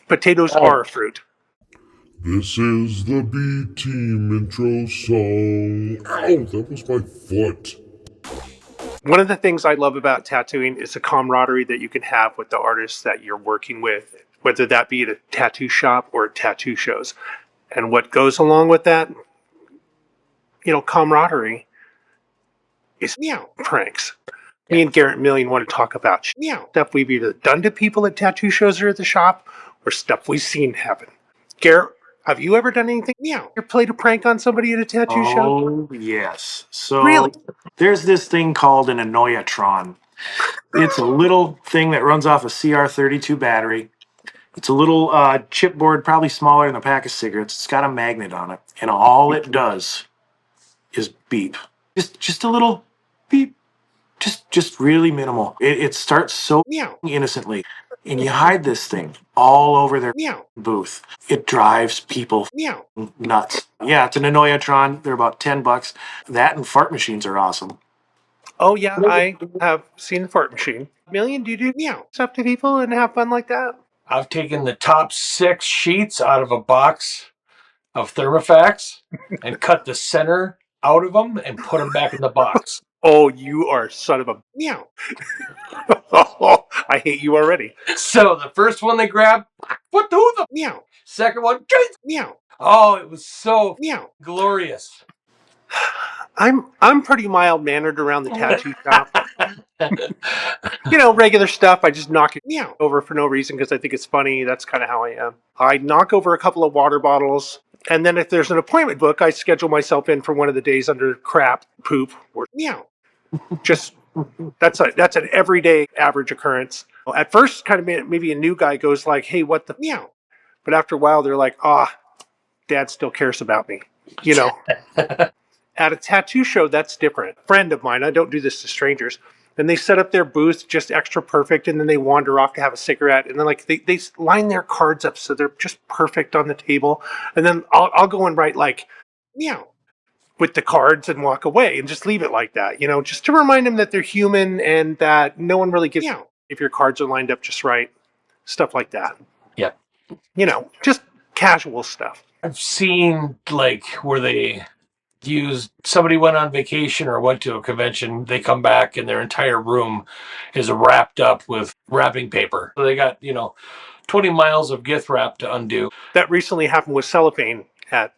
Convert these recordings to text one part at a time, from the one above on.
Potatoes Oh. are a fruit. This is the B Team intro song. Ow, that was my foot. One of the things I love about tattooing is the camaraderie that you can have with the artists that you're working with, whether that be at a tattoo shop or at tattoo shows. And what goes along with that, camaraderie is pranks. Me and Garrett Million want to talk about stuff we've either done to people at tattoo shows or at the shop, or stuff we've seen happen. Garrett, have you ever done anything? Or played a prank on somebody at a tattoo show? Oh, yes. So Really? there's this thing called an Anoyatron. It's a little thing that runs off a CR32 battery. It's a little chipboard, probably smaller than a pack of cigarettes. It's got a magnet on it, and all it does is beep. Just a little beep. Just really minimal. It starts so innocently, and you hide this thing all over their booth. It drives people nuts. Yeah, it's an Anoyatron. They're about $10. That and fart machines are awesome. Oh, yeah, I have seen the fart machine. Million, do you do stuff to people and have fun like that? I've taken the top 6 sheets out of a box of Thermofax and cut the center out of them and put them back in the box. Oh, you are son of a Oh, I hate you already. So the first one they grabbed, what the Second one, oh, it was so glorious. I'm pretty mild mannered around the tattoo shop. Regular stuff. I just knock it over for no reason because I think it's funny. That's kind of how I am. I knock over a couple of water bottles, and then if there's an appointment book, I schedule myself in for one of the days under crap, poop, or just that's an everyday average occurrence. At first, kind of maybe a new guy goes like, "Hey, what the But after a while, they're like, Dad still cares about me. At a tattoo show, that's different. A friend of mine, I don't do this to strangers, and they set up their booth just extra perfect, and then they wander off to have a cigarette, and then they line their cards up so they're just perfect on the table, and then I'll go and write like with the cards and walk away and just leave it like that, just to remind them that they're human and that no one really gives if your cards are lined up just right, stuff like that. Yeah. Just casual stuff. I've seen like where they somebody went on vacation or went to a convention, they come back and their entire room is wrapped up with wrapping paper. So they got, 20 miles of gift wrap to undo. That recently happened with cellophane at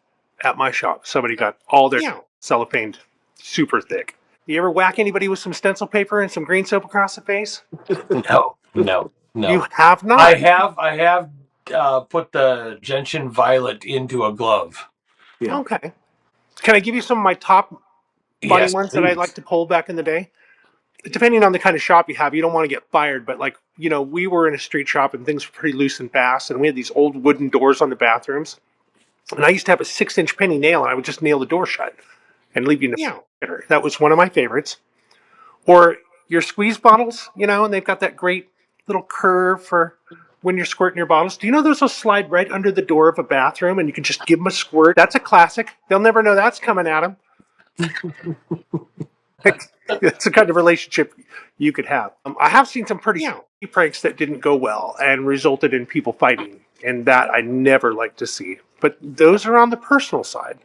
my shop. Somebody got all their cellophane super thick. You ever whack anybody with some stencil paper and some green soap across the face? No. You have not? I have put the gentian violet into a glove. Yeah. Okay. Can I give you some of my top funny ones that I like to pull back in the day? Depending on the kind of shop you have, you don't want to get fired, but we were in a street shop and things were pretty loose and fast, and we had these old wooden doors on the bathrooms. And I used to have a 6-inch penny nail, and I would just nail the door shut and leave you That was one of my favorites. Or your squeeze bottles, and they've got that great little curve for when you're squirting your bottles. Do you know those will slide right under the door of a bathroom and you can just give them a squirt? That's a classic. They'll never know that's coming at them. It's the kind of relationship you could have. I have seen some pretty pranks that didn't go well and resulted in people fighting, and that I never like to see. But those are on the personal side.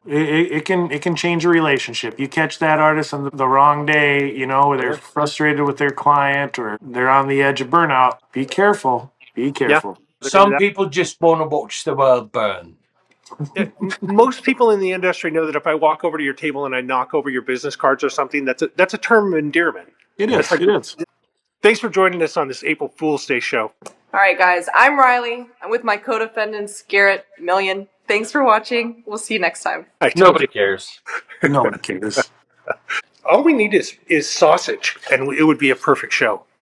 It can change a relationship. You catch that artist on the wrong day, where they're frustrated with their client or they're on the edge of burnout. Be careful. Be careful. Yeah. Some people just want to watch the world burn. Most people in the industry know that if I walk over to your table and I knock over your business cards or something, that's a term of endearment. It is. It is. Thanks for joining us on this April Fool's Day show. All right, guys. I'm Riley. I'm with my co-defendants, Garrett Million. Thanks for watching. We'll see you next time. Nobody cares. Nobody cares. All we need is sausage, and it would be a perfect show.